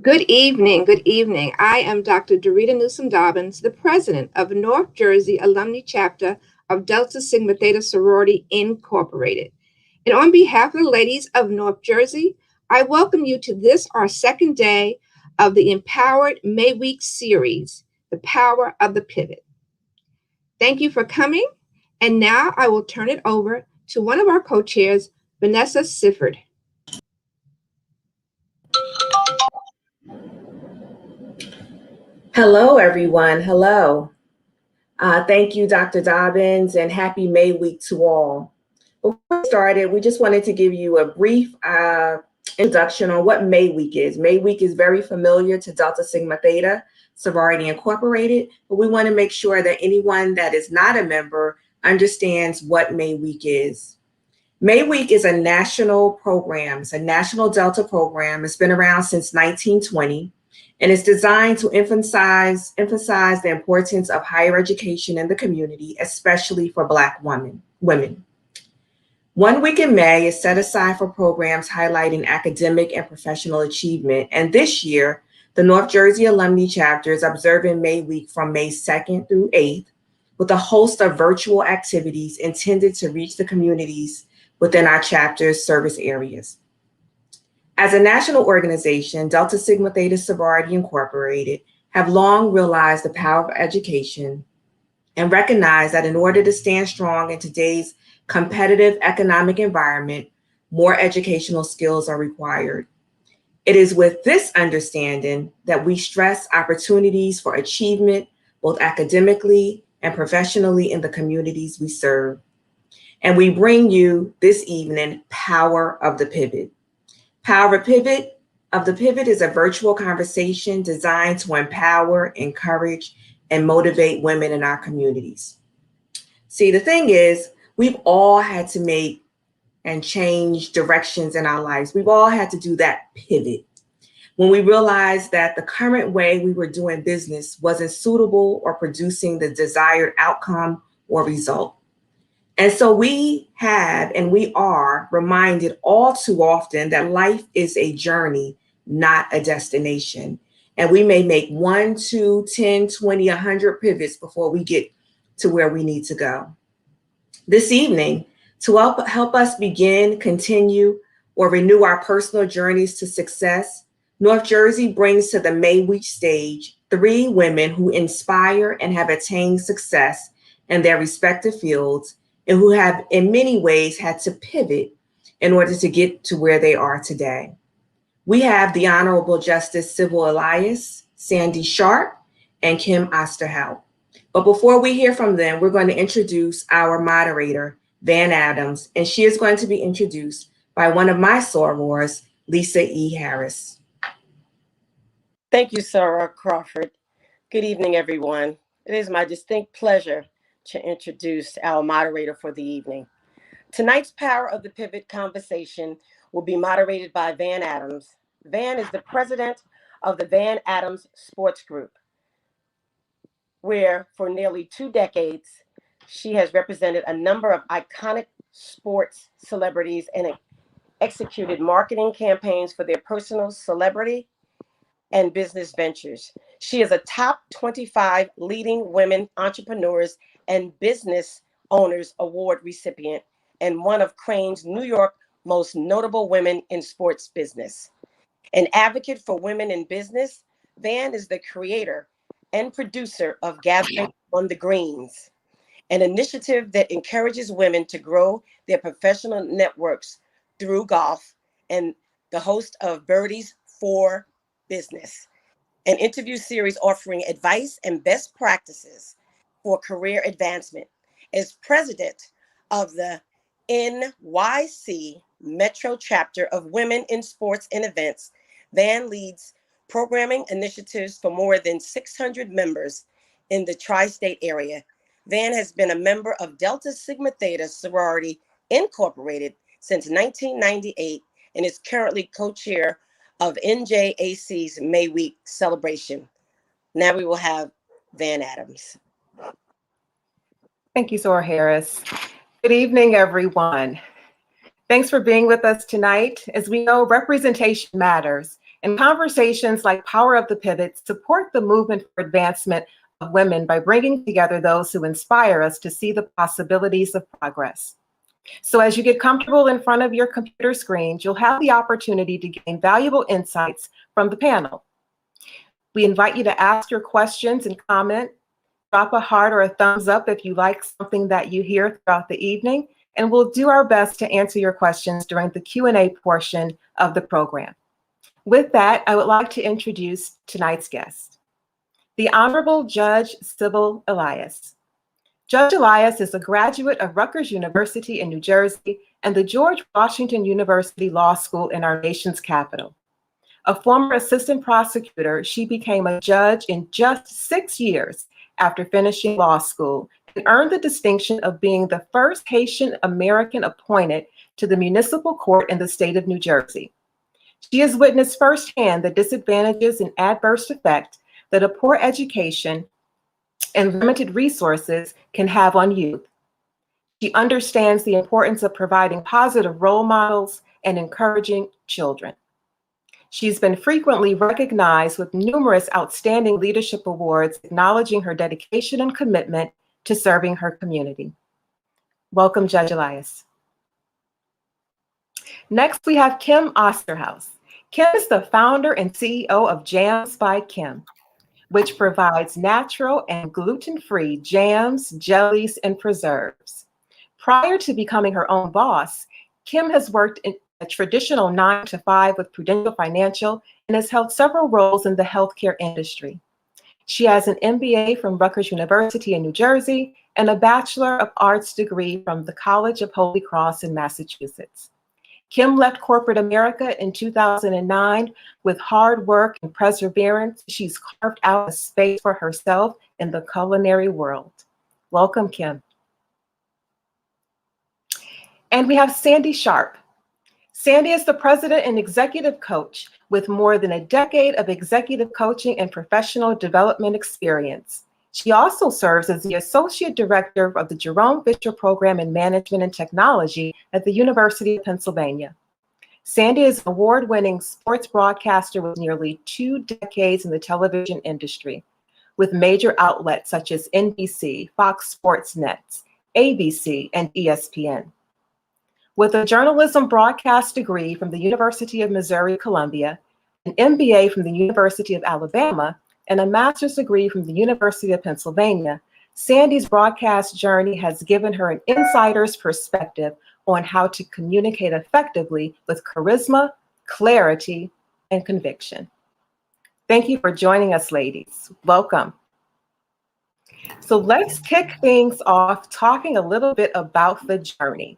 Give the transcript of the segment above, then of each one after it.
Good evening. Good evening. I am Dr. Dorita Newsom Dobbins, the president of North Jersey Alumni Chapter of Delta Sigma Theta Sorority Incorporated. And on behalf of the ladies of North Jersey, I welcome you to this, our second day of the Empowered May Week series, The Power of the Pivot. Thank you for coming. And now I will turn it over to one of our co-chairs, Vanessa Sifford. Hello, everyone. Hello. Thank you, Dr. Dobbins, and happy May Week to all. Before we started, we just wanted to give you a brief introduction on what May Week is. May Week is very familiar to Delta Sigma Theta Sorority Incorporated, but we want to make sure that anyone that is not a member understands what May Week is. May Week is a national program. It's a national Delta program. It's been around since 1920. And it's designed to emphasize the importance of higher education in the community, especially for Black women. 1 week in May is set aside for programs highlighting academic and professional achievement. And this year, the North Jersey Alumni Chapter is observing May Week from May 2nd through 8th with a host of virtual activities intended to reach the communities within our chapter's service areas. As a national organization, Delta Sigma Theta Sorority Incorporated have long realized the power of education and recognize that in order to stand strong in today's competitive economic environment, more educational skills are required. It is with this understanding that we stress opportunities for achievement, both academically and professionally in the communities we serve. And we bring you this evening, Power of the Pivot. Power of the Pivot is a virtual conversation designed to empower, encourage, and motivate women in our communities. See, the thing is, we've all had to make and change directions in our lives. We've all had to do that pivot when we realized that the current way we were doing business wasn't suitable or producing the desired outcome or result. And so we have and we are reminded all too often that life is a journey, not a destination. And we may make 1, 2, 10, 20, 100 pivots before we get to where we need to go. This evening, to help us begin, continue, or renew our personal journeys to success, North Jersey brings to the May Week stage 3 women who inspire and have attained success in their respective fields, and who have in many ways had to pivot in order to get to where they are today. We have the Honorable Justice Sybil Elias, Sandy Sharp, and Kim Osterhoudt. But before we hear from them, we're going to introduce our moderator, Van Adams, and she is going to be introduced by one of my sorors, Lisa E. Harris. Thank you, Sarah Crawford. Good evening, everyone. It is my distinct pleasure to introduce our moderator for the evening. Tonight's Power of the Pivot conversation will be moderated by Van Adams. Van is the president of the Van Adams Sports Group, where for nearly 2 decades, she has represented a number of iconic sports celebrities and executed marketing campaigns for their personal celebrity and business ventures. She is a top 25 leading women entrepreneurs and business owners award recipient and one of Crain's New York most notable women in sports business. An advocate for women in business, Van is the creator and producer of Gathering on the Greens, an initiative that encourages women to grow their professional networks through golf, and the host of Birdies for Business, an interview series offering advice and best practices for career advancement. As president of the NYC Metro Chapter of Women in Sports and Events, Van leads programming initiatives for more than 600 members in the tri-state area. Van has been a member of Delta Sigma Theta Sorority Incorporated since 1998 and is currently co-chair of NJAC's May Week celebration. Now we will have Van Adams. Thank you, Zora Harris. Good evening, everyone. Thanks for being with us tonight. As we know, representation matters, And conversations like Power of the Pivot support the movement for advancement of women by bringing together those who inspire us to see the possibilities of progress. So as you get comfortable in front of your computer screens, you'll have the opportunity to gain valuable insights from the panel. We invite you to ask your questions and comment. Drop a heart or a thumbs up if you like something that you hear throughout the evening, and we'll do our best to answer your questions during the Q&A portion of the program. With that, I would like to introduce tonight's guest, the Honorable Judge Sybil Elias. Judge Elias is a graduate of Rutgers University in New Jersey and the George Washington University Law School in our nation's capital. A former assistant prosecutor, she became a judge in just 6 years after finishing law school and earned the distinction of being the first Haitian American appointed to the municipal court in the state of New Jersey. She has witnessed firsthand the disadvantages and adverse effect that a poor education and limited resources can have on youth. She understands the importance of providing positive role models and encouraging children. She's been frequently recognized with numerous outstanding leadership awards, acknowledging her dedication and commitment to serving her community. Welcome, Judge Elias. Next, we have Kim Osterhoudt. Kim is the founder and CEO of Jams by Kim, which provides natural and gluten-free jams, jellies, and preserves. Prior to becoming her own boss, Kim has worked in a traditional 9-to-5 with Prudential Financial and has held several roles in the healthcare industry. She has an MBA from Rutgers University in New Jersey and a Bachelor of Arts degree from the College of Holy Cross in Massachusetts. Kim left corporate America in 2009 with hard work and perseverance. She's carved out a space for herself in the culinary world. Welcome, Kim. And we have Sandy Sharp. Sandy is the president and executive coach with more than a decade of executive coaching and professional development experience. She also serves as the associate director of the Jerome Fisher Program in Management and Technology at the University of Pennsylvania. Sandy is an award-winning sports broadcaster with nearly 2 decades in the television industry, with major outlets such as NBC, Fox Sports Net, ABC, and ESPN. With a journalism broadcast degree from the University of Missouri-Columbia, an MBA from the University of Alabama, and a master's degree from the University of Pennsylvania, Sandy's broadcast journey has given her an insider's perspective on how to communicate effectively with charisma, clarity, and conviction. Thank you for joining us, ladies. Welcome. So let's kick things off talking a little bit about the journey.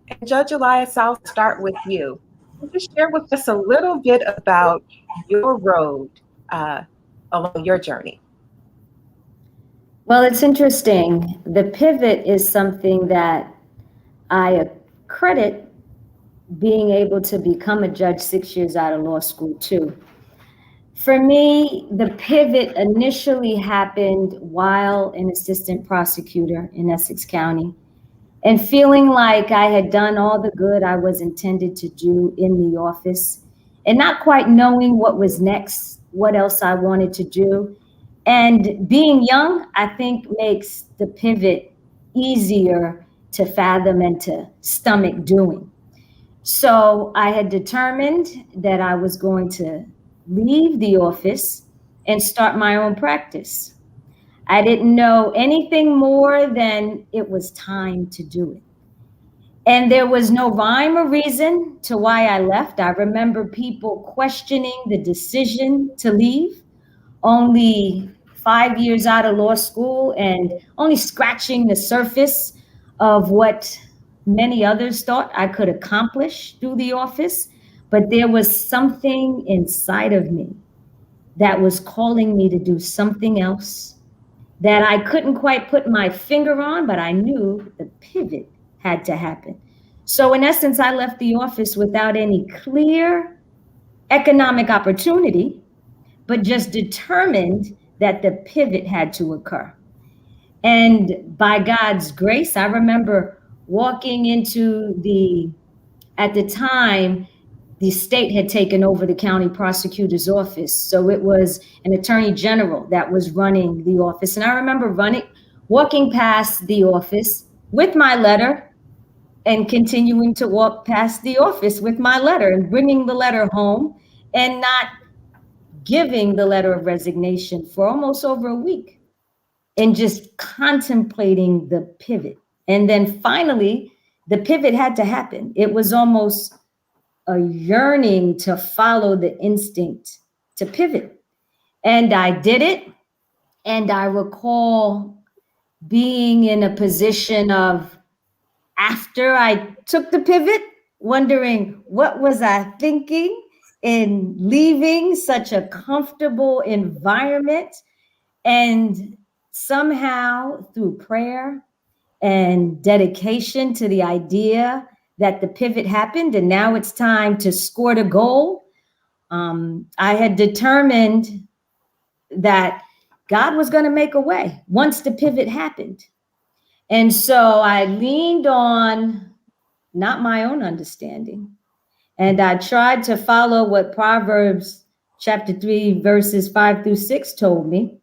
And Judge Elias, I'll start with you. Just share with us a little bit about your road along your journey. Well, it's interesting. The pivot is something that I credit being able to become a judge 6 years out of law school too. For me, the pivot initially happened while an assistant prosecutor in Essex County and feeling like I had done all the good I was intended to do in the office and not quite knowing what was next, what else I wanted to do. And being young, I think, makes the pivot easier to fathom and to stomach doing. So I had determined that I was going to leave the office and start my own practice. I didn't know anything more than it was time to do it. And there was no rhyme or reason to why I left. I remember people questioning the decision to leave, only 5 years out of law school and only scratching the surface of what many others thought I could accomplish through the office. But there was something inside of me that was calling me to do something else that I couldn't quite put my finger on, but I knew the pivot had to happen. So in essence, I left the office without any clear economic opportunity, but just determined that the pivot had to occur. And by God's grace, I remember walking into at the time, the state had taken over the county prosecutor's office. So it was an attorney general that was running the office. And I remember walking past the office with my letter and continuing to walk past the office with my letter and bringing the letter home and not giving the letter of resignation for almost over a week and just contemplating the pivot. And then finally, the pivot had to happen. It was almost a yearning to follow the instinct to pivot. And I did it. And I recall being in a position of, after I took the pivot, wondering what was I thinking in leaving such a comfortable environment. And somehow through prayer and dedication to the idea that the pivot happened and now it's time to score the goal, I had determined that God was going to make a way once the pivot happened. And so I leaned on not my own understanding, and I tried to follow what Proverbs chapter 3, verses 5-6 told me,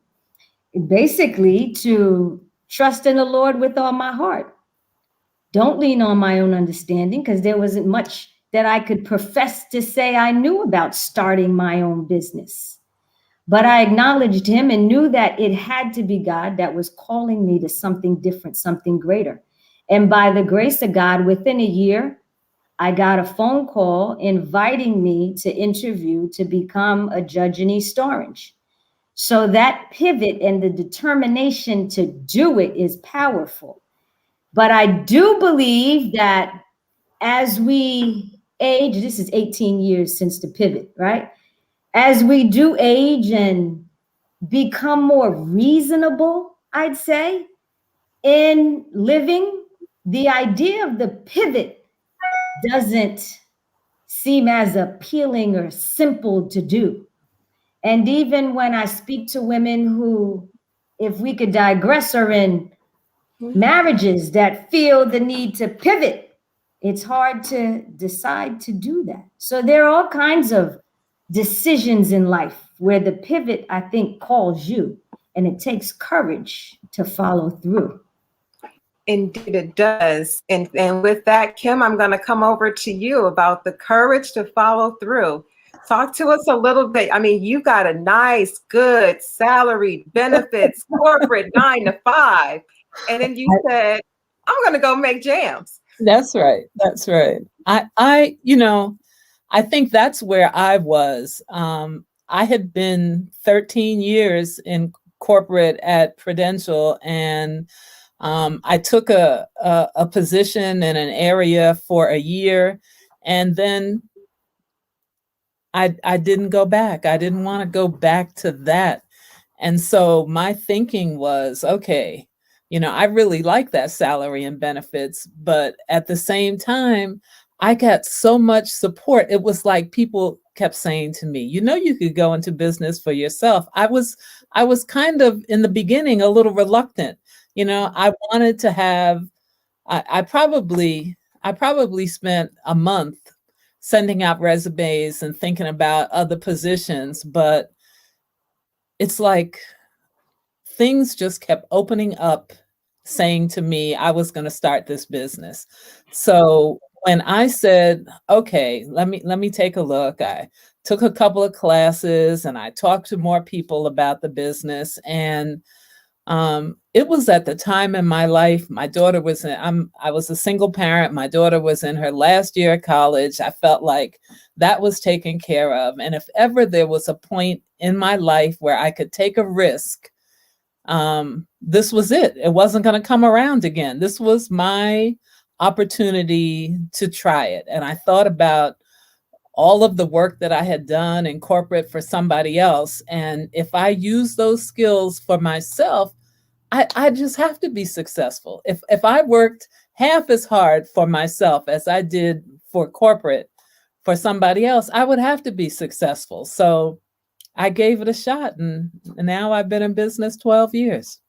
basically to trust in the Lord with all my heart. Don't lean on my own understanding, because there wasn't much that I could profess to say I knew about starting my own business. But I acknowledged him and knew that it had to be God that was calling me to something different, something greater. And by the grace of God, within a year, I got a phone call inviting me to interview to become a judge in East Orange. So that pivot and the determination to do it is powerful. But I do believe that as we age, this is 18 years since the pivot, right? As we do age and become more reasonable, I'd say, in living, the idea of the pivot doesn't seem as appealing or simple to do. And even when I speak to women who, if we could digress, are in marriages that feel the need to pivot, it's hard to decide to do that. So there are all kinds of decisions in life where the pivot, I think, calls you, and it takes courage to follow through. Indeed, it does. And with that, Kim, I'm going to come over to you about the courage to follow through. Talk to us a little bit. I mean, you got a nice, good salary, benefits, corporate 9 to 5. And then you said, I'm going to go make jams. That's right. That's right. I think that's where I was. I had been 13 years in corporate at Prudential, and I took a position in an area for a year, and then I didn't go back. I didn't want to go back to that. And so my thinking was, okay, I really like that salary and benefits, but at the same time, I got so much support. It was like people kept saying to me, you could go into business for yourself. I was kind of in the beginning a little reluctant. I wanted to have, I probably spent a month sending out resumes and thinking about other positions, but it's like things just kept opening up, saying to me I was going to start this business. So when I said, okay, let me take a look, I took a couple of classes and I talked to more people about the business. And it was at the time in my life, my daughter was I was a single parent. My daughter was in her last year of college. I felt like that was taken care of. And if ever there was a point in my life where I could take a risk, this was it. It wasn't going to come around again. This was my opportunity to try it. And I thought about all of the work that I had done in corporate for somebody else. And if I use those skills for myself, I just have to be successful. If I worked half as hard for myself as I did for corporate for somebody else, I would have to be successful. So I gave it a shot, and now I've been in business 12 years.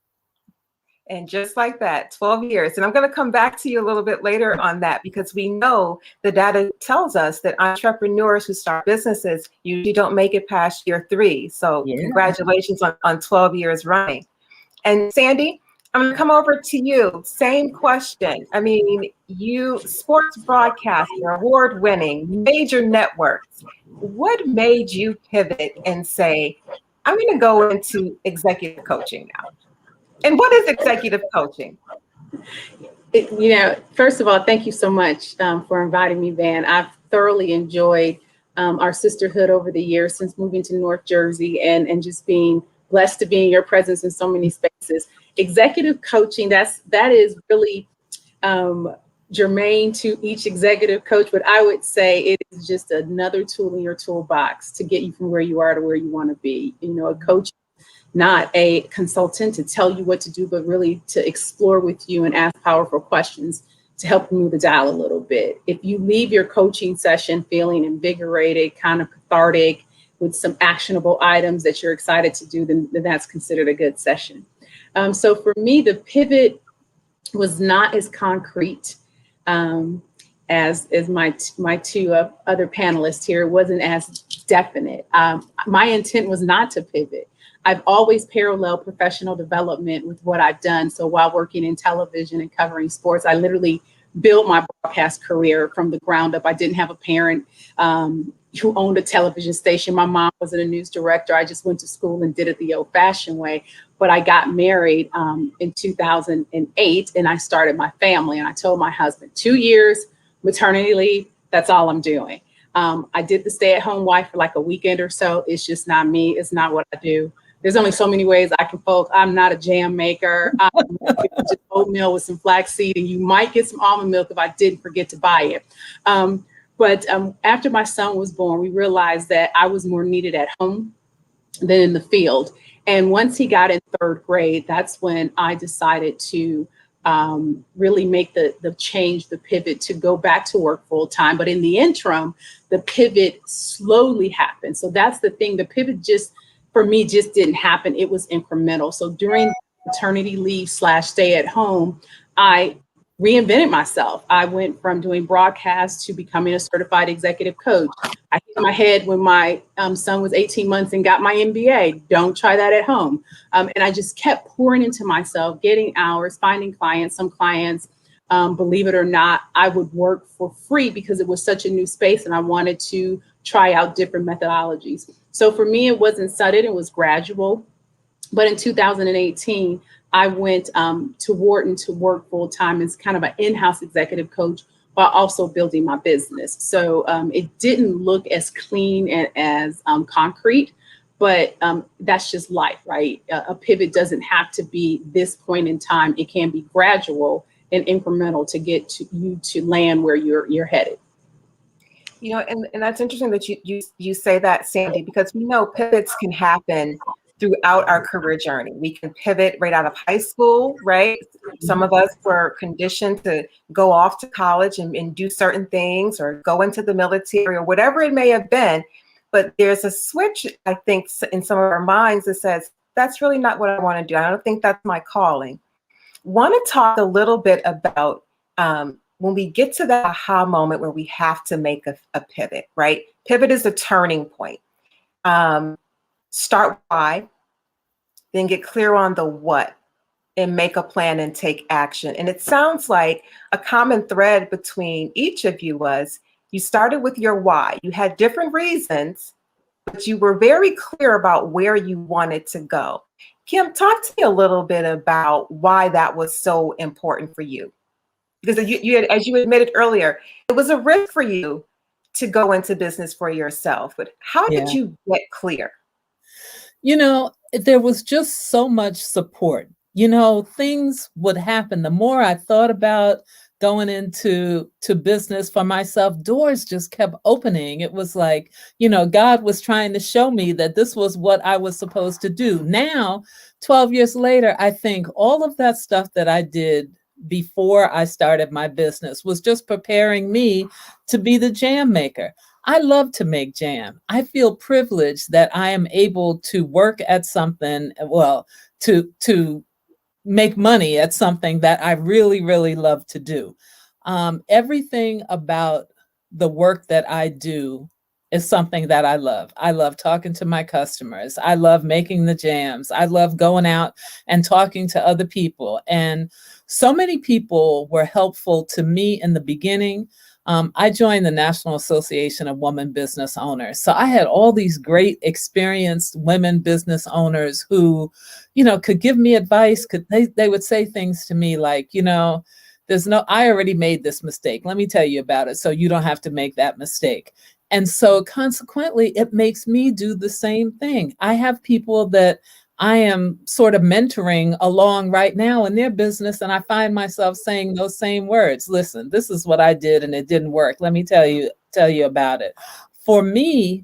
And just like that, 12 years. And I'm going to come back to you a little bit later on that, because we know the data tells us that entrepreneurs who start businesses usually don't make it past year 3. So congratulations on 12 years running. And Sandy, I'm going to come over to you. Same question. I mean, you sports broadcaster, award winning, major networks. What made you pivot and say, I'm going to go into executive coaching now? And what is executive coaching? First of all, thank you so much for inviting me, Van. I've thoroughly enjoyed our sisterhood over the years since moving to North Jersey, and just being blessed to be in your presence in so many spaces. Executive coaching, that is really germane to each executive coach, but I would say it is just another tool in your toolbox to get you from where you are to where you want to be. A coach, not a consultant to tell you what to do, but really to explore with you and ask powerful questions to help you move the dial a little bit. If you leave your coaching session feeling invigorated, kind of cathartic, with some actionable items that you're excited to do, then that's considered a good session. So for me, the pivot was not as concrete as my two other panelists here. It wasn't as definite. My intent was not to pivot. I've always paralleled professional development with what I've done. So while working in television and covering sports, I literally built my broadcast career from the ground up. I didn't have a parent who owned a television station. My mom wasn't a news director. I just went to school and did it the old-fashioned way. But I got married in 2008, and I started my family. And I told my husband, 2 years maternity leave, that's all I'm doing. I did the stay-at-home wife for like a weekend or so. It's just not me. It's not what I do. There's only so many ways I can fold. I'm not a jam maker. Just oatmeal with some flaxseed, and you might get some almond milk if I didn't forget to buy it. But after my son was born, we realized that I was more needed at home than in the field. And once he got in 3rd grade, that's when I decided to really make the change, the pivot to go back to work full time. But in the interim, the pivot slowly happened. So that's the thing. The pivot for me, just didn't happen. It was incremental. So during maternity leave / stay at home, I reinvented myself. I went from doing broadcast to becoming a certified executive coach. I hit my head when my son was 18 months and got my MBA. Don't try that at home. And I just kept pouring into myself, getting hours, finding clients. Some clients, believe it or not, I would work for free because it was such a new space and I wanted to try out different methodologies. So for me, it wasn't sudden, it was gradual. But in 2018, I went to Wharton to work full time as kind of an in-house executive coach while also building my business. So it didn't look as clean and as concrete, but that's just life, right? A pivot doesn't have to be this point in time. It can be gradual and incremental to get you to land where you're headed. And that's interesting that you say that, Sandy, because we know pivots can happen throughout our career journey. We can pivot right out of high school, right? Some of us were conditioned to go off to college and do certain things or go into the military or whatever it may have been. But there's a switch, I think, in some of our minds that says, that's really not what I want to do. I don't think that's my calling. Want to talk a little bit about when we get to that aha moment where we have to make a pivot, right? Pivot is a turning point. Start why, then get clear on the what, and make a plan and take action. And it sounds like a common thread between each of you was you started with your why. You had different reasons, but you were very clear about where you wanted to go. Kim, talk to me a little bit about why that was so important for you. Because you had, as you admitted earlier, it was a risk for you to go into business for yourself. But how did you get clear? There was just so much support. Things would happen. The more I thought about going into business for myself, doors just kept opening. It was like, God was trying to show me that this was what I was supposed to do. Now, 12 years later, I think all of that stuff that I did before I started my business was just preparing me to be the jam maker. I love to make jam. I feel privileged that I am able to work at something, to make money at something that I really, really love to do. Everything about the work that I do is something that I love. I love talking to my customers. I love making the jams. I love going out and talking to other people. And so many people were helpful to me in the beginning. I joined the National Association of Women Business Owners. So I had all these great experienced women business owners who, could give me advice. They would say things to me like, I already made this mistake. Let me tell you about it so you don't have to make that mistake. And so consequently, it makes me do the same thing. I have people that I am sort of mentoring along right now in their business, and I find myself saying those same words. Listen, this is what I did and it didn't work. Let me tell you about it. For me,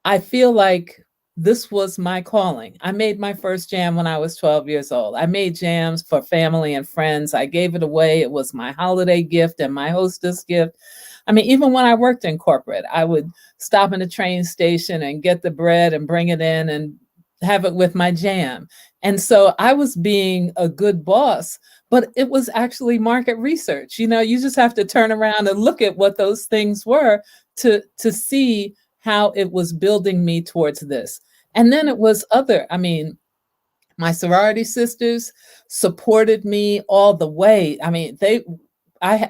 I feel like this was my calling. I made my first jam when I was 12 years old. I made jams for family and friends. I gave it away. It was my holiday gift and my hostess gift. I mean, even when I worked in corporate, I would stop in a train station and get the bread and bring it in and have it with my jam. And so I was being a good boss, but it was actually market research. You just have to turn around and look at what those things were to see how it was building me towards this. And then it was my sorority sisters supported me all the way. I mean,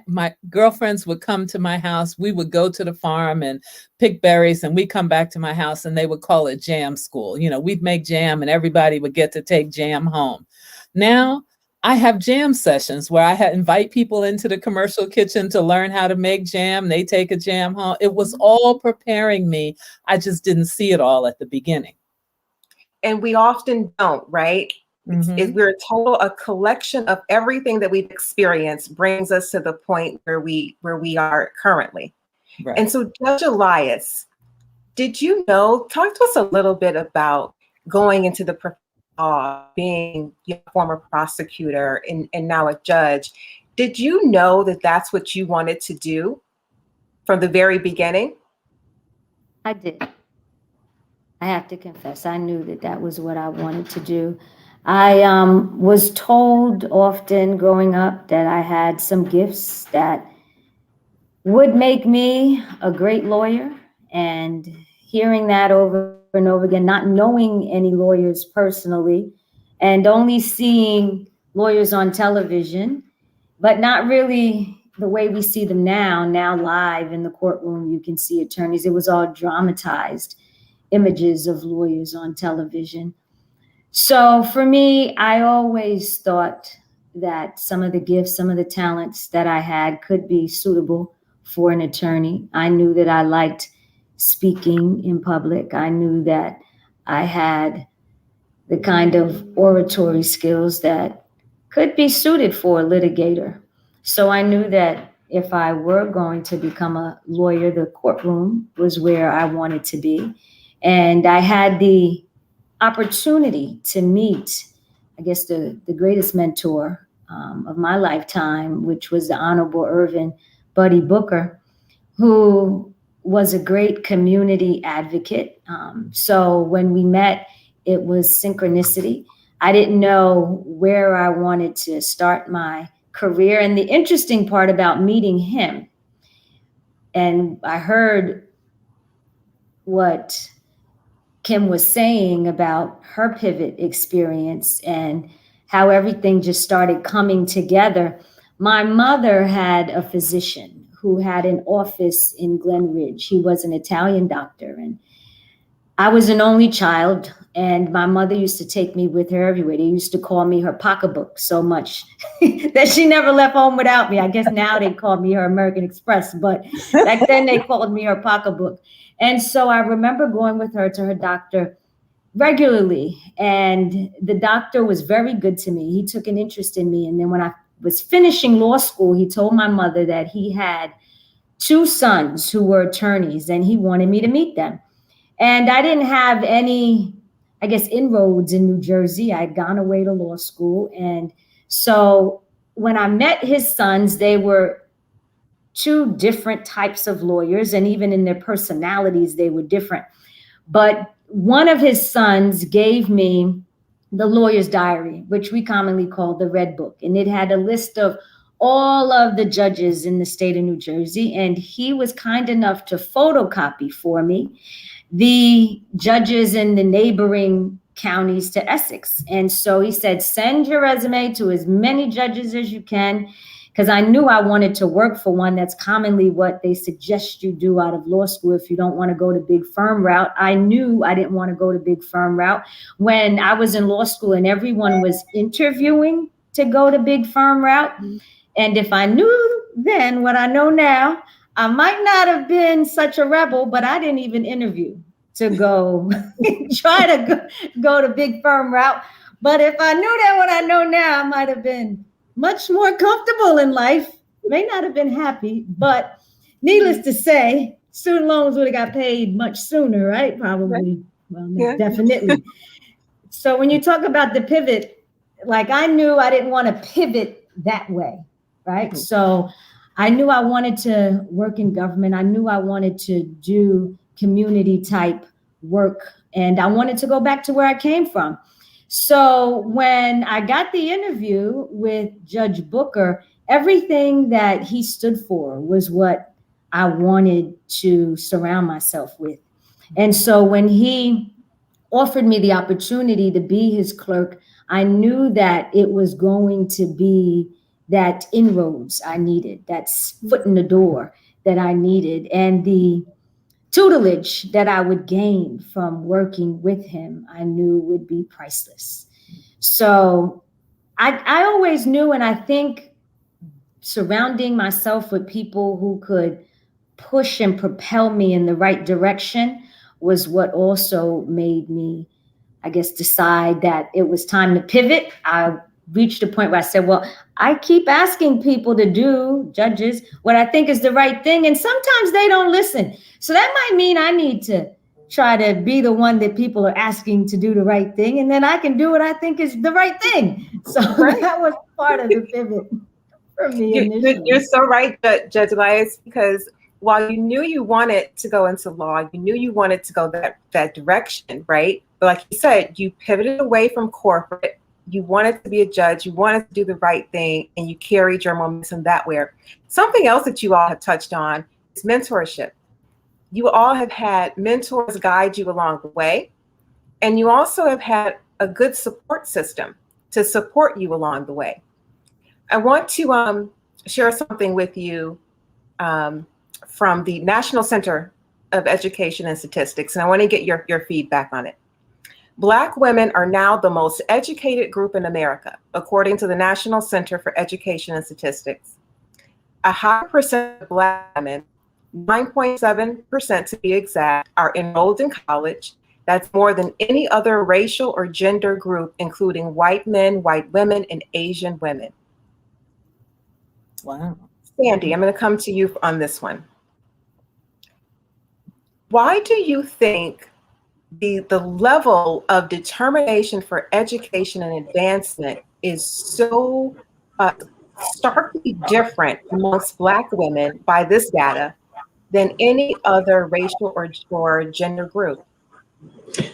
my girlfriends would come to my house. We would go to the farm and pick berries, and we'd come back to my house, and they would call it jam school. We'd make jam and everybody would get to take jam home. Now I have jam sessions where I invite people into the commercial kitchen to learn how to make jam. They take a jam home. It was all preparing me. I just didn't see it all at the beginning. And we often don't, right? Mm-hmm. We're a collection of everything that we've experienced brings us to the point where we are currently. Right. And so, Judge Elias, talk to us a little bit about going into the being a former prosecutor and now a judge. Did you know that that's what you wanted to do from the very beginning? I did. I have to confess, I knew that was what I wanted to do. I was told often growing up that I had some gifts that would make me a great lawyer, and hearing that over and over again, not knowing any lawyers personally and only seeing lawyers on television, but not really the way we see them now live in the courtroom. You can see attorneys. It was all dramatized images of lawyers on television. So for me, I always thought that some of the gifts, some of the talents that I had could be suitable for an attorney. I knew that I liked speaking in public. I knew that I had the kind of oratory skills that could be suited for a litigator. So I knew that if I were going to become a lawyer, the courtroom was where I wanted to be. And I had the opportunity to meet, I guess, the greatest mentor of my lifetime, which was the Honorable Irvin Buddy Booker, who was a great community advocate. So when we met, it was synchronicity. I didn't know where I wanted to start my career. And the interesting part about meeting him, and I heard what Kim was saying about her pivot experience and how everything just started coming together. My mother had a physician who had an office in Glen Ridge. He was an Italian doctor, and I was an only child, and my mother used to take me with her everywhere. They used to call me her pocketbook so much that she never left home without me. I guess now they call me her American Express, but back then they called me her pocketbook. And so I remember going with her to her doctor regularly, and the doctor was very good to me. He took an interest in me. And then when I was finishing law school, he told my mother that he had 2 sons who were attorneys, and he wanted me to meet them. And I didn't have any, I guess, inroads in New Jersey. I'd gone away to law school. And so when I met his sons, they were 2 different types of lawyers, and even in their personalities, they were different. But one of his sons gave me the lawyer's diary, which we commonly call the Red Book. And it had a list of all of the judges in the state of New Jersey. And he was kind enough to photocopy for me the judges in the neighboring counties to Essex. And so he said, send your resume to as many judges as you can, because I knew I wanted to work for one. That's commonly what they suggest you do out of law school if you don't want to go to big firm route. I knew I didn't want to go to big firm route when I was in law school and everyone was interviewing to go to big firm route. And if I knew then what I know now, I might not have been such a rebel, but I didn't even interview to go try to go to big firm route. But if I knew that what I know now, I might have been much more comfortable in life. May not have been happy, but needless to say, student loans would have got paid much sooner, right? Probably. Well, yeah. Definitely. So when you talk about the pivot, like I knew I didn't want to pivot that way, right? Mm-hmm. So I knew I wanted to work in government. I knew I wanted to do community type work, and I wanted to go back to where I came from. So when I got the interview with Judge Booker, everything that he stood for was what I wanted to surround myself with. And so when he offered me the opportunity to be his clerk, I knew that it was going to be that inroads I needed, that foot in the door that I needed, and the tutelage that I would gain from working with him, I knew would be priceless. So I always knew, and I think surrounding myself with people who could push and propel me in the right direction was what also made me, I guess, decide that it was time to pivot. I reached a point where I said, well, I keep asking people to do, judges, what I think is the right thing. And sometimes they don't listen. So that might mean I need to try to be the one that people are asking to do the right thing. And then I can do what I think is the right thing. So that was part of the pivot for me initially. You're so right, Judge Elias, because while you knew you wanted to go into law, you knew you wanted to go that direction, right? But like you said, you pivoted away from corporate. You wanted to be a judge, you wanted to do the right thing, and you carried your momentum that way. Something else that you all have touched on is mentorship. You all have had mentors guide you along the way, and you also have had a good support system to support you along the way. I want to share something with you from the National Center of Education and Statistics, and I want to get your feedback on it. Black women are now the most educated group in America, according to the National Center for Education and Statistics. A high percent of Black women, 9.7% to be exact, are enrolled in college. That's more than any other racial or gender group, including white men, white women, and Asian women. Wow. Sandy, I'm going to come to you on this one. Why do you think the level of determination for education and advancement is so starkly different amongst Black women by this data than any other racial or gender group?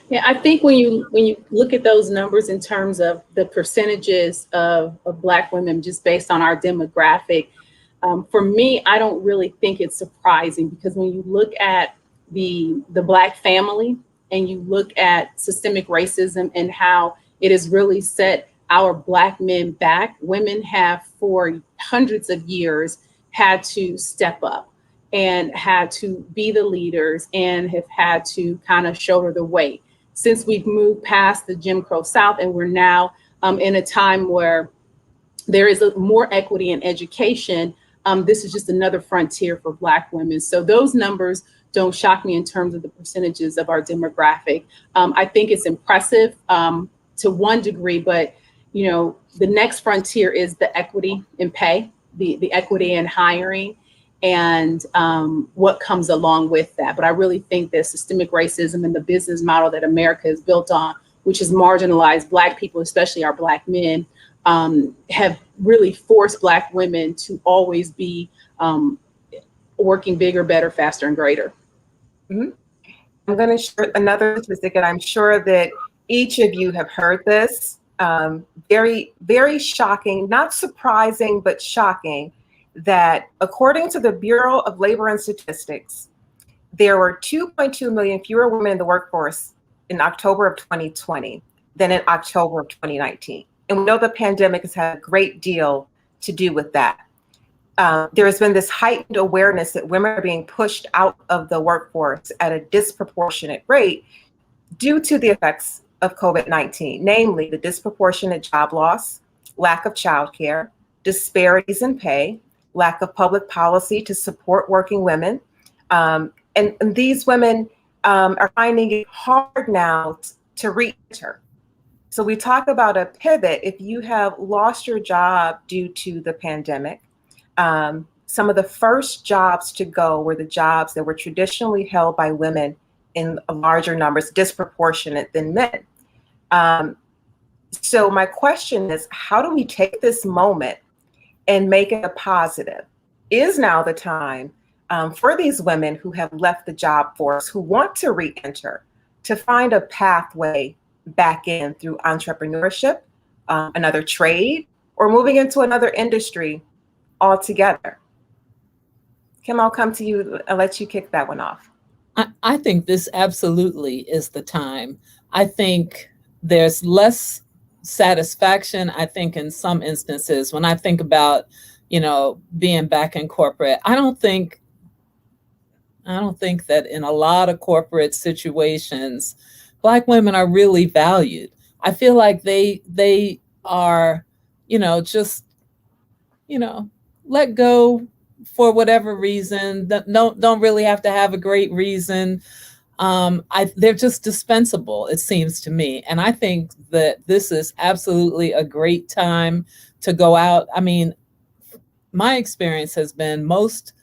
Yeah, I think when you look at those numbers in terms of the percentages of Black women just based on our demographic, for me, I don't really think it's surprising, because when you look at the Black family, and you look at systemic racism and how it has really set our Black men back, women have for hundreds of years had to step up and had to be the leaders and have had to kind of shoulder the weight. Since we've moved past the Jim Crow South, and we're now in a time where there is more equity in education, this is just another frontier for Black women. So those numbers don't shock me in terms of the percentages of our demographic. I think it's impressive to one degree, but the next frontier is the equity in pay, the equity in hiring, and what comes along with that. But I really think that systemic racism and the business model that America is built on, which has marginalized Black people, especially our Black men, have really forced Black women to always be working bigger, better, faster, and greater. Mm-hmm. I'm going to share another statistic, and I'm sure that each of you have heard this. Very, very shocking, not surprising, but shocking that according to the Bureau of Labor and Statistics, there were 2.2 million fewer women in the workforce in October of 2020 than in October of 2019. And we know the pandemic has had a great deal to do with that. There has been this heightened awareness that women are being pushed out of the workforce at a disproportionate rate due to the effects of COVID-19, namely the disproportionate job loss, lack of childcare, disparities in pay, lack of public policy to support working women. And these women are finding it hard now to re-enter. So we talk about a pivot. If you have lost your job due to the pandemic, some of the first jobs to go were the jobs that were traditionally held by women in larger numbers, disproportionate than men. So my question is, how do we take this moment and make it a positive? Is now the time for these women who have left the job force, who want to re-enter, to find a pathway back in through entrepreneurship, another trade, or moving into another industry altogether? Kim, I'll come to you. I'll let you kick that one off. I think this absolutely is the time. I think there's less satisfaction, I think, in some instances. When I think about, being back in corporate, I don't think that in a lot of corporate situations, Black women are really valued. I feel like they are, just, let go for whatever reason. Don't really have to have a great reason. They're just dispensable, it seems to me. And I think that this is absolutely a great time to go out. I mean, my experience has been most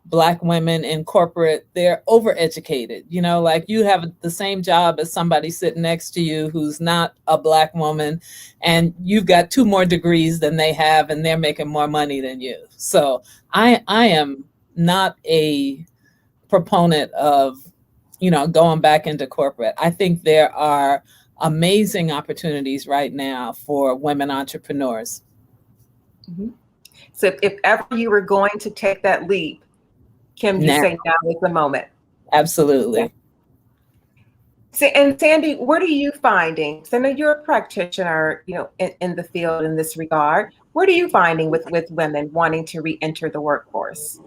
Black women in corporate, they're overeducated. Like you have the same job as somebody sitting next to you who's not a Black woman, and you've got 2 more degrees than they have, and they're making more money than you. So I am not a proponent of, going back into corporate. I think there are amazing opportunities right now for women entrepreneurs. Mm-hmm. So if ever you were going to take that leap, Kim, you say now is the moment. Absolutely. So, and Sandy, what are you finding? So I know you're a practitioner, in the field in this regard. What are you finding with women wanting to re-enter the workforce?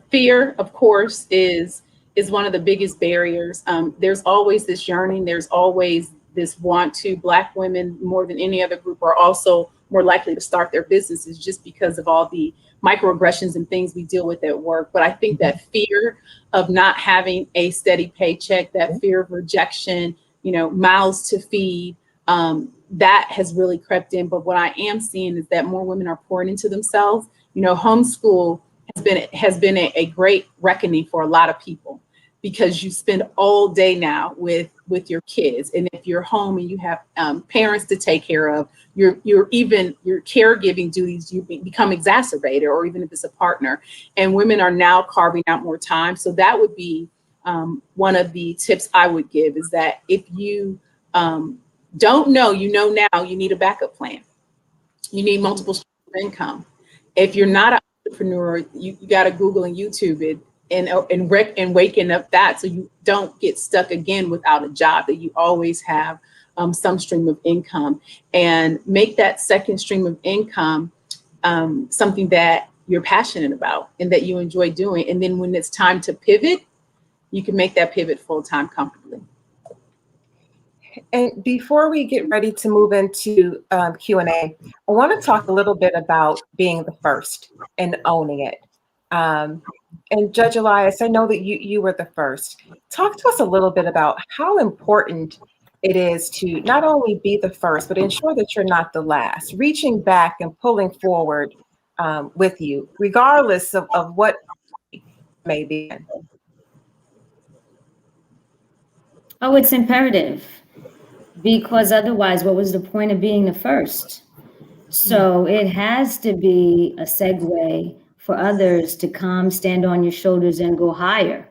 Fear, of course, is one of the biggest barriers. There's always this yearning. There's always this want to. Black women, more than any other group, are also more likely to start their businesses just because of all the microaggressions and things we deal with at work. But I think that fear of not having a steady paycheck, that fear of rejection, mouths to feed, that has really crept in. But what I am seeing is that more women are pouring into themselves. Homeschool has been a great reckoning for a lot of people, because you spend all day now with your kids, and if you're home and you have parents to take care of, your caregiving duties, you become exacerbated, or even if it's a partner. And women are now carving out more time. So that would be one of the tips I would give, is that if you don't know, now you need a backup plan. You need multiple streams of income. If you're not an entrepreneur, you got to Google and YouTube it and waking up that, so you don't get stuck again without a job, that you always have some stream of income, and make that second stream of income something that you're passionate about and that you enjoy doing. And then when it's time to pivot, you can make that pivot full-time comfortably. And before we get ready to move into Q&A, I want to talk a little bit about being the first and owning it. And Judge Elias, I know that you were the first. Talk to us a little bit about how important it is to not only be the first, but ensure that you're not the last, reaching back and pulling forward with you, regardless of what may be. Oh, it's imperative, because otherwise, what was the point of being the first? So it has to be a segue for others to come, stand on your shoulders, and go higher.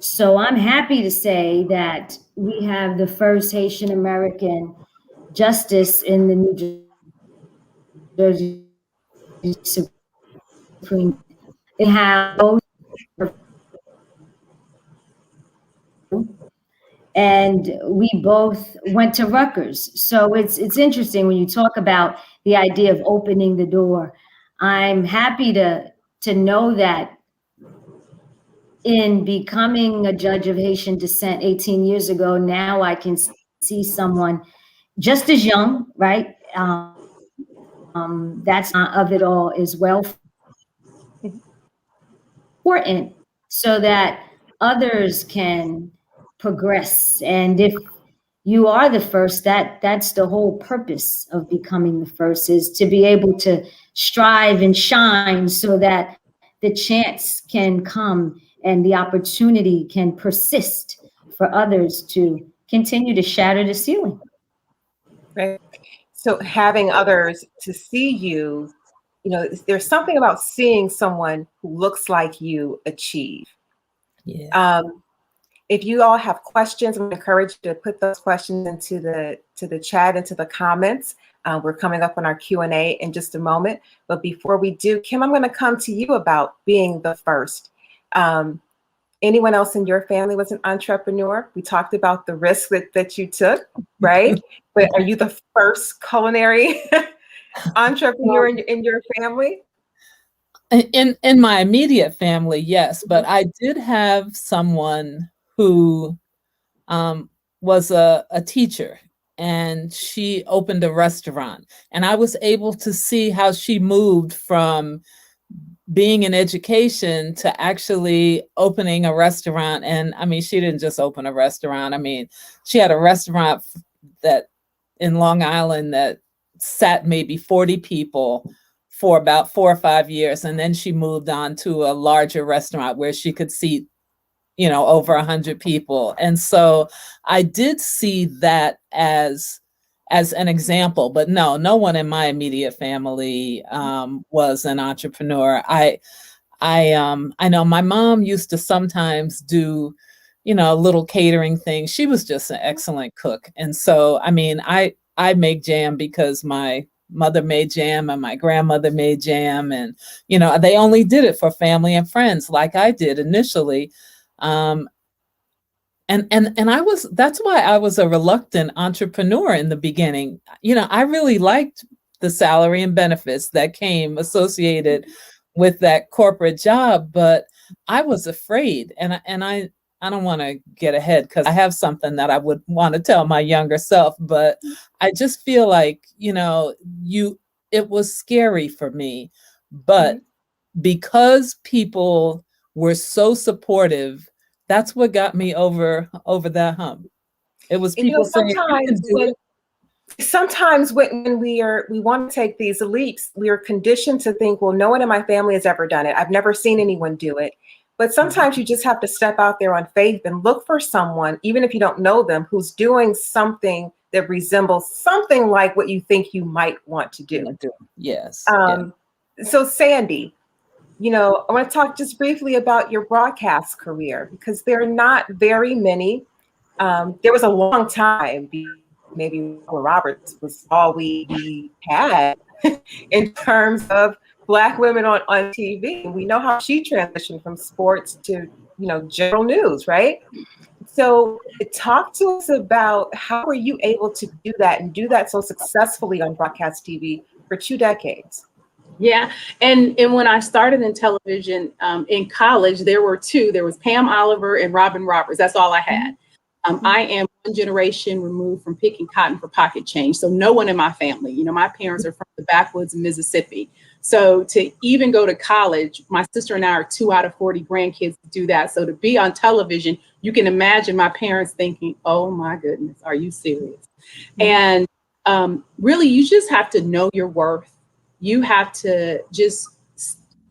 So I'm happy to say that we have the first Haitian American justice in the New Jersey Supreme. They have both, and we both went to Rutgers. So it's interesting when you talk about the idea of opening the door. I'm happy to know that in becoming a judge of Haitian descent 18 years ago, now I can see someone just as young, right? That's not of it all as well. Important so that others can progress. And if you are the first, that's the whole purpose of becoming the first, is to be able to strive and shine so that the chance can come and the opportunity can persist for others to continue to shatter the ceiling. Right. So having others to see you, there's something about seeing someone who looks like you achieve. Yeah. If you all have questions, I'm encouraged to put those questions into the chat, into the comments. We're coming up on our Q&A in just a moment. But before we do, Kim, I'm going to come to you about being the first. Anyone else in your family was an entrepreneur? We talked about the risk that you took, right? But are you the first culinary entrepreneur in your family? In my immediate family, yes, but I did have someone who was a teacher, and she opened a restaurant, and I was able to see how she moved from being in education to actually opening a restaurant. And I mean, she didn't just open a restaurant. I mean, she had a restaurant that in Long Island that sat maybe 40 people for about 4 or 5 years. And then she moved on to a larger restaurant where she could seat, over 100 people. And so I did see that as an example, but no one in my immediate family was an entrepreneur. I know my mom used to sometimes do, little catering things. She was just an excellent cook. And so, I mean, I make jam because my mother made jam and my grandmother made jam, and, they only did it for family and friends like I did initially. And that's why I was a reluctant entrepreneur in the beginning. I really liked the salary and benefits that came associated with that corporate job, but I was afraid. And I don't want to get ahead because I have something that I would want to tell my younger self, but I just feel like, it was scary for me. But because people were so supportive, that's what got me over that hump. It was people saying, "You can do it." Sometimes when we want to take these leaps, we are conditioned to think, well, no one in my family has ever done it. I've never seen anyone do it. But sometimes you just have to step out there on faith and look for someone, even if you don't know them, who's doing something that resembles something like what you think you might want to do. Yes. So Sandy, I want to talk just briefly about your broadcast career, because there are not very many. There was a long time, maybe Roberts was all we had in terms of Black women on TV. We know how she transitioned from sports to, general news, right? So talk to us about how were you able to do that and do that so successfully on broadcast TV for 2 decades? Yeah. And when I started in television in college, there were two. There was Pam Oliver and Robin Roberts. That's all I had. I am one generation removed from picking cotton for pocket change. So no one in my family, my parents are from the backwoods of Mississippi. So to even go to college, my sister and I are 2 out of 40 grandkids to do that. So to be on television, you can imagine my parents thinking, oh my goodness, are you serious? And really, you just have to know your worth. You have to just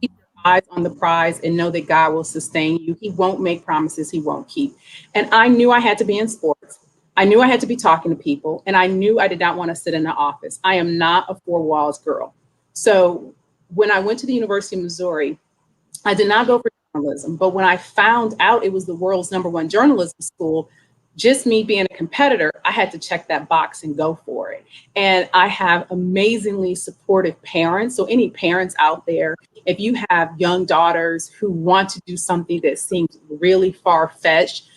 keep your eyes on the prize and know that God will sustain you. He won't make promises he won't keep. And I knew I had to be in sports. I knew I had to be talking to people. And I knew I did not want to sit in the office. I am not a 4 walls girl. So when I went to the University of Missouri, I did not go for journalism. But when I found out it was the world's #1 journalism school, just me being a competitor, I had to check that box and go for it. And I have amazingly supportive parents. So any parents out there, if you have young daughters who want to do something that seems really far-fetched,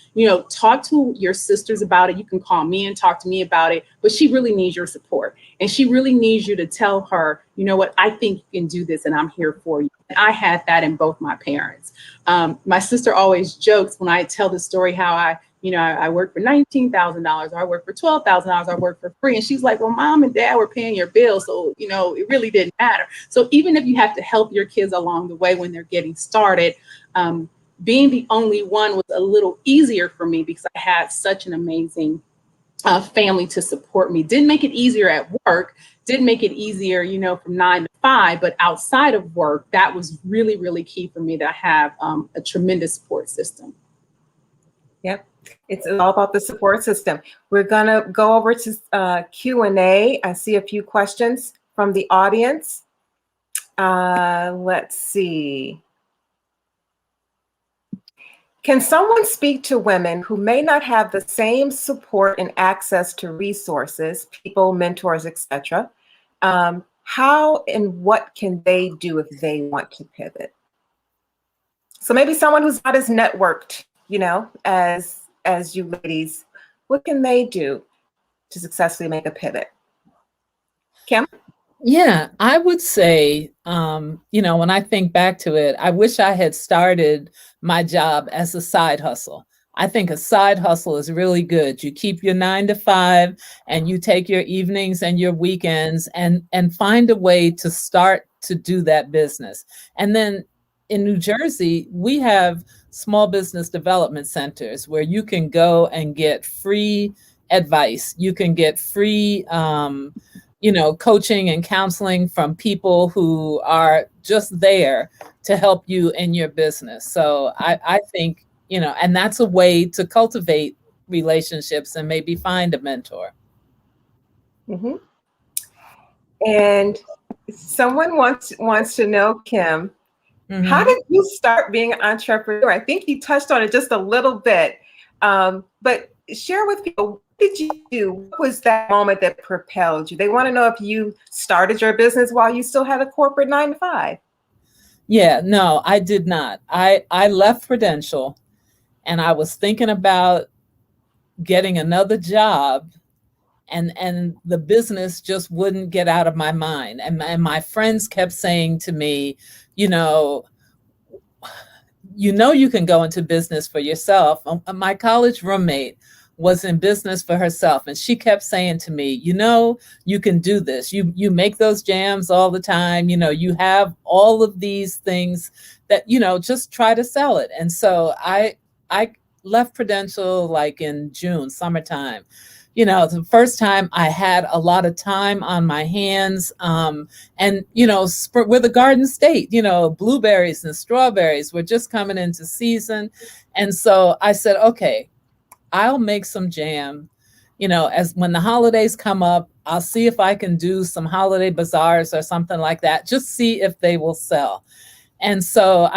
talk to your sisters about it. You can call me and talk to me about it, but she really needs your support. And she really needs you to tell her, you know what, I think you can do this and I'm here for you. And I had that in both my parents. My sister always jokes when I tell the story how I worked for $19,000, or I worked for $12,000, I worked for free. And she's like, well, mom and dad were paying your bills. So, it really didn't matter. So even if you have to help your kids along the way when they're getting started, being the only one was a little easier for me because I had such an amazing family to support me. Didn't make it easier at work, didn't make it easier, from 9 to 5, but outside of work, that was really, really key for me to have a tremendous support system. Yep. It's all about the support system. We're going to go over to Q&A. I see a few questions from the audience. Let's see. Can someone speak to women who may not have the same support and access to resources, people, mentors, etc.? How and what can they do if they want to pivot? So maybe someone who's not as networked, as you ladies, what can they do to successfully make a pivot? Kim? Yeah, I would say, when I think back to it, I wish I had started my job as a side hustle. I think a side hustle is really good. You keep your 9 to 5 and you take your evenings and your weekends and find a way to start to do that business. And then in New Jersey, we have small business development centers where you can go and get free advice. You can get free, coaching and counseling from people who are just there to help you in your business. So I think, and that's a way to cultivate relationships and maybe find a mentor. Mm-hmm. And someone wants to know, Kim, mm-hmm. How did you start being an entrepreneur? I think you touched on it just a little bit, but share with people, what did you do? What was that moment that propelled you? They want to know if you started your business while you still had a corporate 9 to 5. Yeah, no, I did not. I left Prudential and I was thinking about getting another job, and the business just wouldn't get out of my mind. And my friends kept saying to me, you can go into business for yourself. My college roommate was in business for herself, and she kept saying to me, you can do this. You make those jams all the time. You have all of these things that, just try to sell it. And so I left Prudential like in June, summertime. The first time I had a lot of time on my hands, and, we're the Garden State, blueberries and strawberries were just coming into season. And so I said, okay, I'll make some jam, as when the holidays come up, I'll see if I can do some holiday bazaars or something like that, just see if they will sell. And so,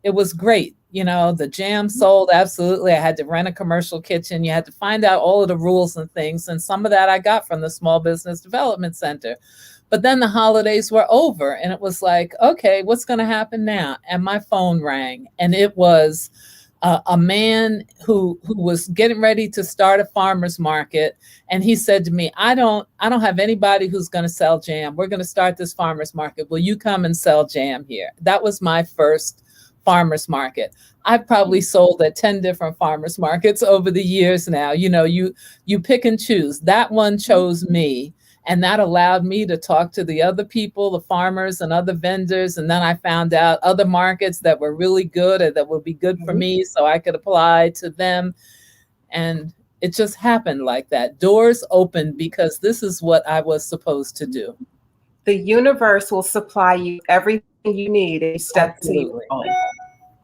it was great. The jam sold, absolutely. I had to rent a commercial kitchen. You had to find out all of the rules and things. And some of that I got from the Small Business Development Center. But then the holidays were over and it was like, okay, what's going to happen now? And my phone rang, and it was a man who was getting ready to start a farmer's market. And he said to me, I don't have anybody who's going to sell jam. We're going to start this farmer's market. Will you come and sell jam here? That was my first farmer's market. I've probably sold at 10 different farmer's markets over the years now. You pick and choose. That one chose me. And that allowed me to talk to the other people, the farmers and other vendors. And then I found out other markets that were really good or that would be good for me, so I could apply to them. And it just happened like that. Doors opened because this is what I was supposed to do. The universe will supply you everything you need if you step to your own,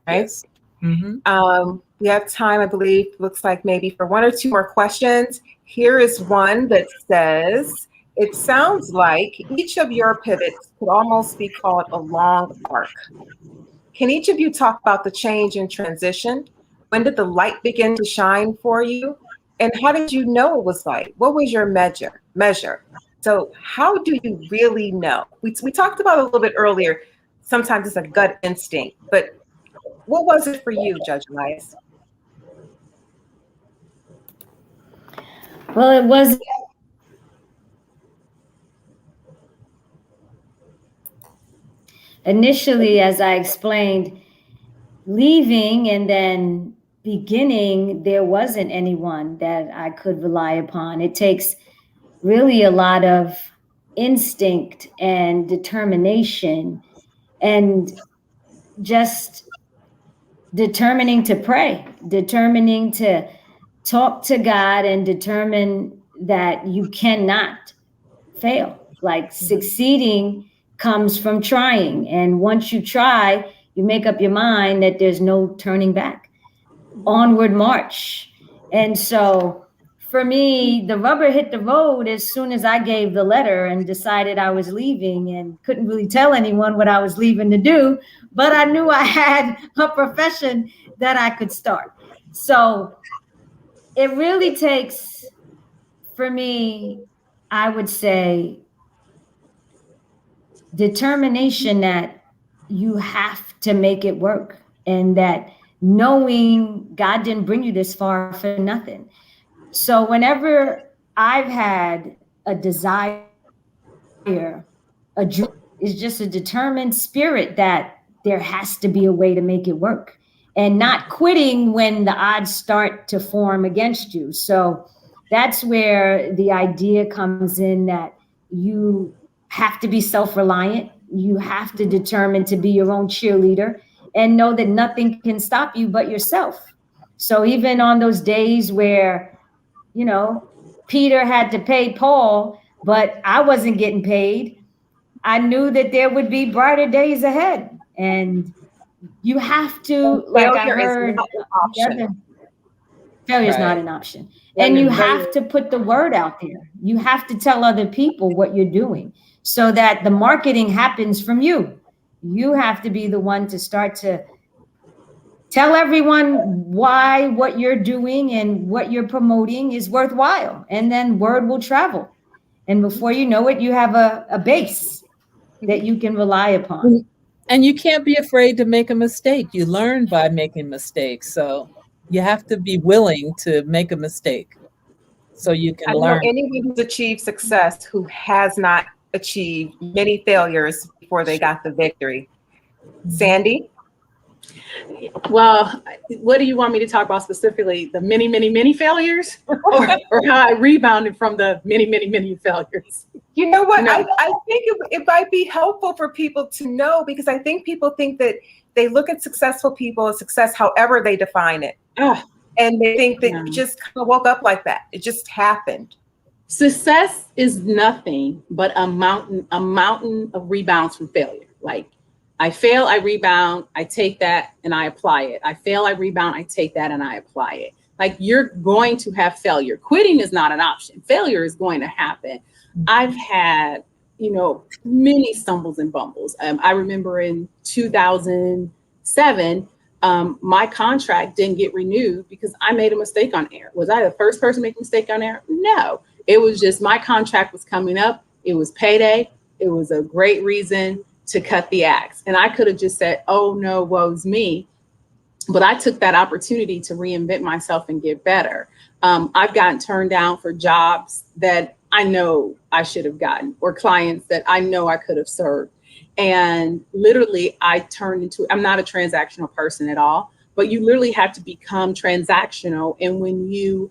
right? Yes. Mm-hmm. We have time, I believe, looks like maybe for 1 or 2 more questions. Here is one that says, it sounds like each of your pivots could almost be called a long arc. can each of you talk about the change and transition? When did the light begin to shine for you? And how did you know it was light? What was your measure? So how do you really know? We talked about it a little bit earlier. Sometimes it's a gut instinct, but what was it for you, Judge Elias? Well, it was initially, as I explained, leaving and then beginning, there wasn't anyone that I could rely upon. It takes really a lot of instinct and determination and just determining to pray, determining to talk to God and determine that you cannot fail. Like succeeding comes from trying. And once you try, you make up your mind that there's no turning back. Onward march. And so for me, the rubber hit the road as soon as I gave the letter and decided I was leaving, and couldn't really tell anyone what I was leaving to do, but I knew I had a profession that I could start. So it really takes, for me, I would say, determination that you have to make it work, and that knowing God didn't bring you this far for nothing. So whenever I've had a desire, a dream, is just a determined spirit that there has to be a way to make it work, and not quitting when the odds start to form against you. So that's where the idea comes in, that you have to be self-reliant. You have to determine to be your own cheerleader and know that nothing can stop you but yourself. So even on those days where, you know, Peter had to pay Paul, but I wasn't getting paid, I knew that there would be brighter days ahead. And you have to, like I heard, failure is not an option. And you have to put the word out there. You have to tell other people what you're doing so that the marketing happens from you. You have to be the one to start to tell everyone why what you're doing and what you're promoting is worthwhile. And then word will travel. And before you know it, you have a base that you can rely upon. And you can't be afraid to make a mistake. You learn by making mistakes. So you have to be willing to make a mistake so you can learn. I know anyone who's achieved success who has not achieved many failures before they got the victory. Sandy? Well, what do you want me to talk about specifically? The many, many, many failures, or how I rebounded from the many, many, many failures? You know what? No. I think it might be helpful for people to know, because I think people think that they look at successful people as success however they define it. And they think that you just kind of woke up like that. It just happened. Success is nothing but a mountain of rebounds from failure. Like, I fail, I rebound, I take that and I apply it. I fail, I rebound, I take that and I apply it. Like, you're going to have failure. Quitting is not an option. Failure is going to happen. I've had, many stumbles and bumbles. I remember in 2007, my contract didn't get renewed because I made a mistake on air. Was I the first person to make a mistake on air? No, it was just my contract was coming up. It was payday. It was a great reason to cut the axe. And I could have just said, oh no, woe's me. But I took that opportunity to reinvent myself and get better. I've gotten turned down for jobs that I know I should have gotten, or clients that I know I could have served. And literally I'm not a transactional person at all, but you literally have to become transactional. And when you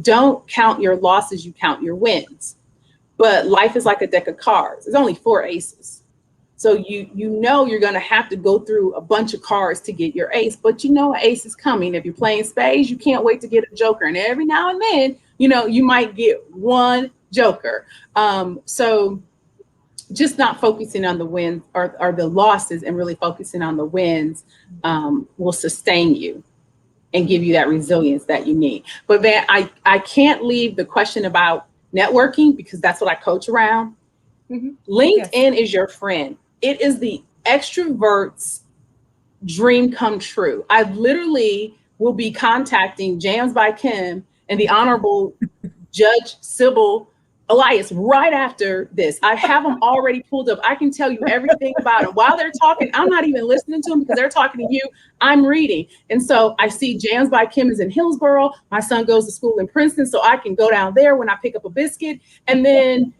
don't count your losses, you count your wins. But life is like a deck of cards. There's only 4 aces. So you're going to have to go through a bunch of cards to get your ace, but an ace is coming. If you're playing spades, you can't wait to get a joker. And every now and then, you might get one joker. So just not focusing on the wins or the losses, and really focusing on the wins will sustain you and give you that resilience that you need. But Van, I can't leave the question about networking, because that's what I coach around. Mm-hmm. LinkedIn is your friend. It is the extrovert's dream come true. I literally will be contacting Jams by Kim and the Honorable Judge Sybil Elias right after this. I have them already pulled up. I can tell you everything about them. While they're talking, I'm not even listening to them because they're talking to you. I'm reading. And so I see Jams by Kim is in Hillsborough. My son goes to school in Princeton, so I can go down there when I pick up a biscuit. And then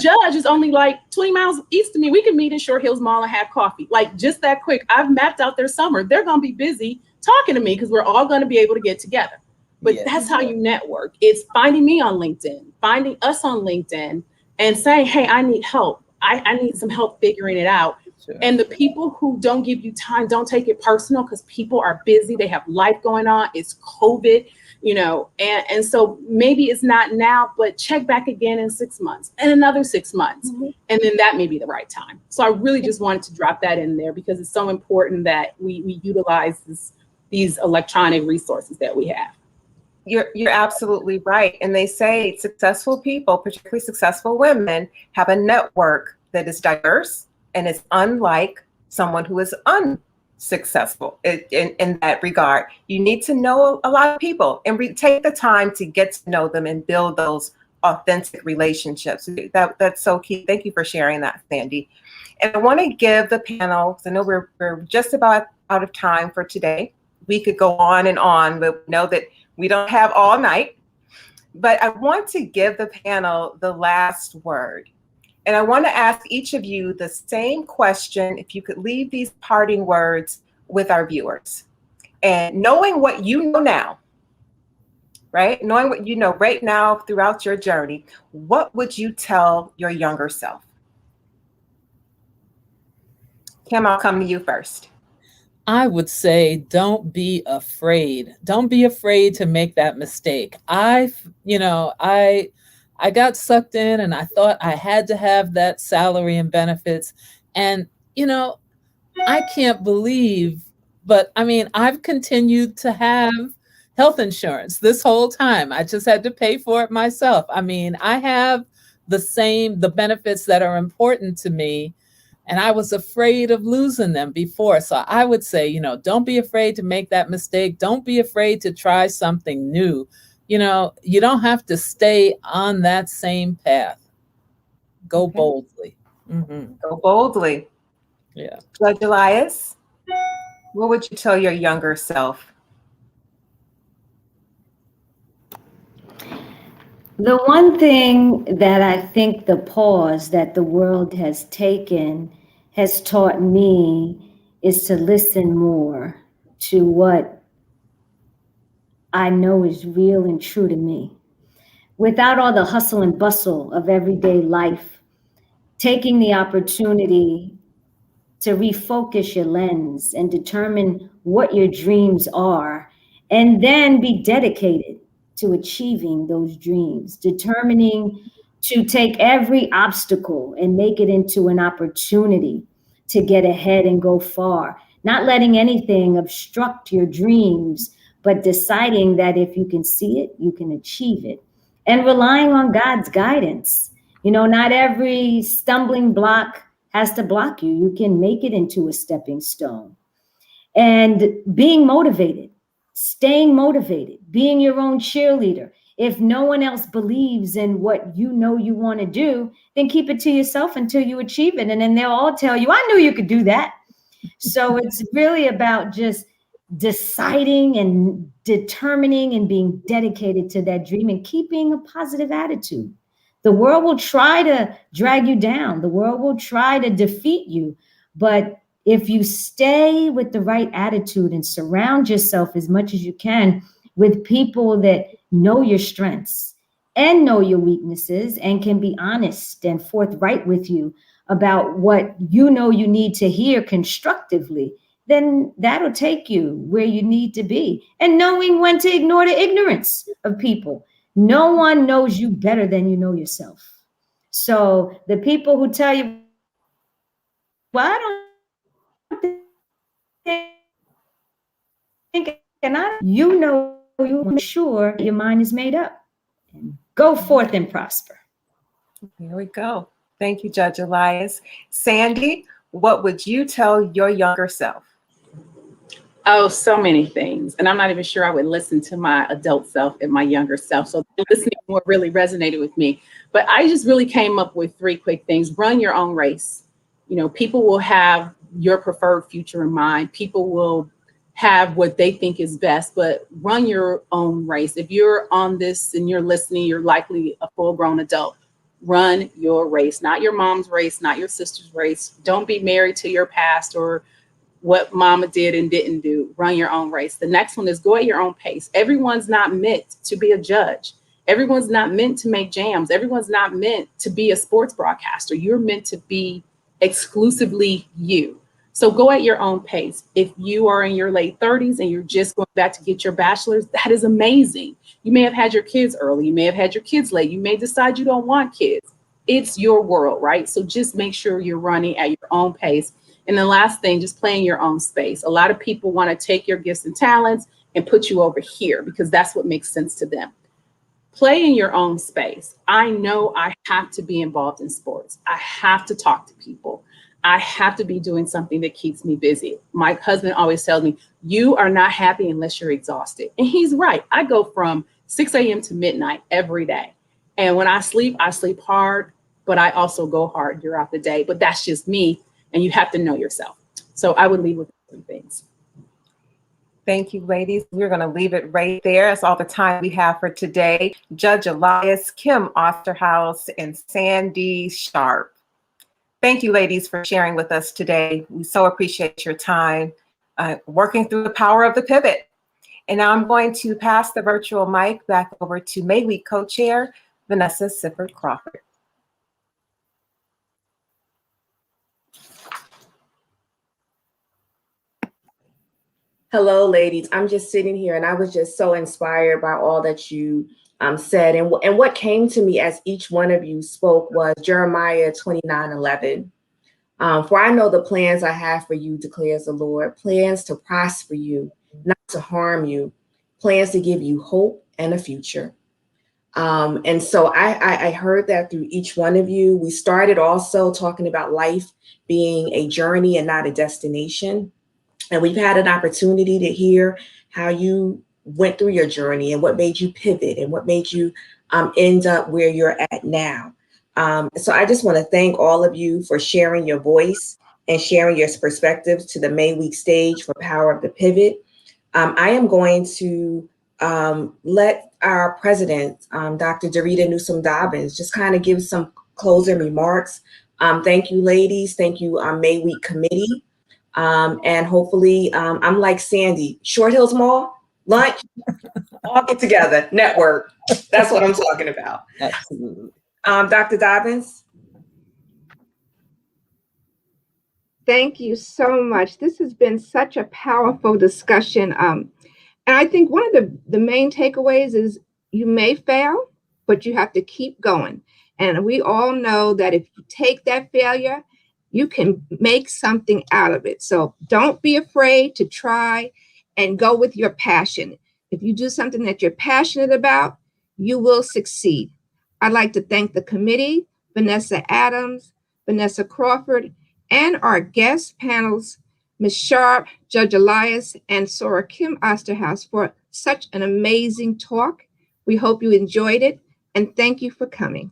Judge is only like 20 miles east of me. We can meet in Short Hills Mall and have coffee. Like just that quick. I've mapped out their summer. They're going to be busy talking to me because we're all going to be able to get together. But that's how you network. It's finding me on LinkedIn, finding us on LinkedIn and saying, hey, I need help. I need some help figuring it out. Sure. And the people who don't give you time, don't take it personal because people are busy. They have life going on. It's COVID, you know, and so maybe it's not now, but check back again in 6 months and another 6 months. Mm-hmm. And then that may be the right time. So I really just wanted to drop that in there because it's so important that we utilize these electronic resources that we have. You're absolutely right. And they say successful people, particularly successful women, have a network that is diverse and is unlike someone who is unsuccessful in that regard. You need to know a lot of people and take the time to get to know them and build those authentic relationships. That's so key. Thank you for sharing that, Sandy. And I want to give the panel, because I know we're just about out of time for today. We could go on, but we know that we don't have all night. But I want to give the panel the last word. And I want to ask each of you the same question, if you could leave these parting words with our viewers. And knowing what you know now, right? Knowing what you know right now throughout your journey, what would you tell your younger self? Kim, I'll come to you first. I would say, don't be afraid. Don't be afraid to make that mistake. I got sucked in and I thought I had to have that salary and benefits. And, I can't believe, but I mean, I've continued to have health insurance this whole time. I just had to pay for it myself. I mean, I have the benefits that are important to me. And I was afraid of losing them before. So I would say, don't be afraid to make that mistake. Don't be afraid to try something new. You don't have to stay on that same path. Go boldly. Mm-hmm. Go boldly. Yeah. Judge Elias, what would you tell your younger self? The one thing that I think the pause that the world has taken has taught me is to listen more to what I know is real and true to me. Without all the hustle and bustle of everyday life, taking the opportunity to refocus your lens and determine what your dreams are, and then be dedicated to achieving those dreams, determining to take every obstacle and make it into an opportunity to get ahead and go far, not letting anything obstruct your dreams, but deciding that if you can see it, you can achieve it, and relying on God's guidance. Not every stumbling block has to block you. You can make it into a stepping stone. And being motivated, staying motivated, being your own cheerleader. If no one else believes in what you know you want to do, then keep it to yourself until you achieve it. And then they'll all tell you, I knew you could do that. So it's really about just deciding and determining and being dedicated to that dream and keeping a positive attitude. The world will try to drag you down. The world will try to defeat you. But if you stay with the right attitude and surround yourself as much as you can with people that know your strengths and know your weaknesses and can be honest and forthright with you about what you know you need to hear constructively, then that'll take you where you need to be. And knowing when to ignore the ignorance of people. No one knows you better than you know yourself. So the people who tell you, well, I don't think, you make sure your mind is made up. And go forth and prosper. Here we go. Thank you, Judge Elias. Sandy, what would you tell your younger self? Oh, so many things. And I'm not even sure I would listen to my adult self and my younger self. So listening more really resonated with me. But I just really came up with three quick things. Run your own race. You know, people will have your preferred future in mind. People will have what they think is best, but run your own race. If you're on this and you're listening, you're likely a full grown adult. Run your race, not your mom's race, not your sister's race. Don't be married to your past or what mama did and didn't do. Run your own race. The next one is go at your own pace. Everyone's not meant to be a judge. Everyone's not meant to make jams. Everyone's not meant to be a sports broadcaster. You're meant to be exclusively you. So go at your own pace. If you are in your late 30s and you're just going back to get your bachelor's, that is amazing. You may have had your kids early. You may have had your kids late. You may decide you don't want kids. It's your world, right? So just make sure you're running at your own pace. And the last thing, just play in your own space. A lot of people want to take your gifts and talents and put you over here because that's what makes sense to them. Play in your own space. I know I have to be involved in sports. I have to talk to people. I have to be doing something that keeps me busy. My husband always tells me, you are not happy unless you're exhausted. And he's right. I go from 6 a.m. to midnight every day. And when I sleep hard, but I also go hard throughout the day. But that's just me. And you have to know yourself. So I would leave with three things. Thank you, ladies. We're going to leave it right there. That's all the time we have for today. Judge Elias, Kim Osterhoudt, and Sandy Sharp. Thank you, ladies, for sharing with us today. We so appreciate your time working through the power of the pivot. And now I'm going to pass the virtual mic back over to May Week co-chair, Vanessa Sifford Crawford. Hello, ladies. I'm just sitting here and I was just so inspired by all that you said. And what came to me as each one of you spoke was Jeremiah 29:11. For I know the plans I have for you, declares the Lord, plans to prosper you, not to harm you, plans to give you hope and a future. And so I heard that through each one of you. We started also talking about life being a journey and not a destination. And we've had an opportunity to hear how you went through your journey and what made you pivot and what made you end up where you're at now. So I just want to thank all of you for sharing your voice and sharing your perspectives to the May Week stage for Power of the Pivot. I am going to let our president, Dr. Dorita Newsom-Dobbins, just kind of give some closing remarks. Thank you, ladies. Thank you, May Week committee. And hopefully, I'm like Sandy, Short Hills Mall, lunch, all get together, network. That's what I'm talking about. Absolutely. Dr. Dobbins. Thank you so much. This has been such a powerful discussion. And I think one of the main takeaways is you may fail, but you have to keep going. And we all know that if you take that failure, you can make something out of it. So don't be afraid to try and go with your passion. If you do something that you're passionate about, you will succeed. I'd like to thank the committee, Vanessa Adams, Vanessa Crawford, and our guest panels, Ms. Sharp, Judge Elias, and Sora Kim Osterhoudt for such an amazing talk. We hope you enjoyed it, and thank you for coming.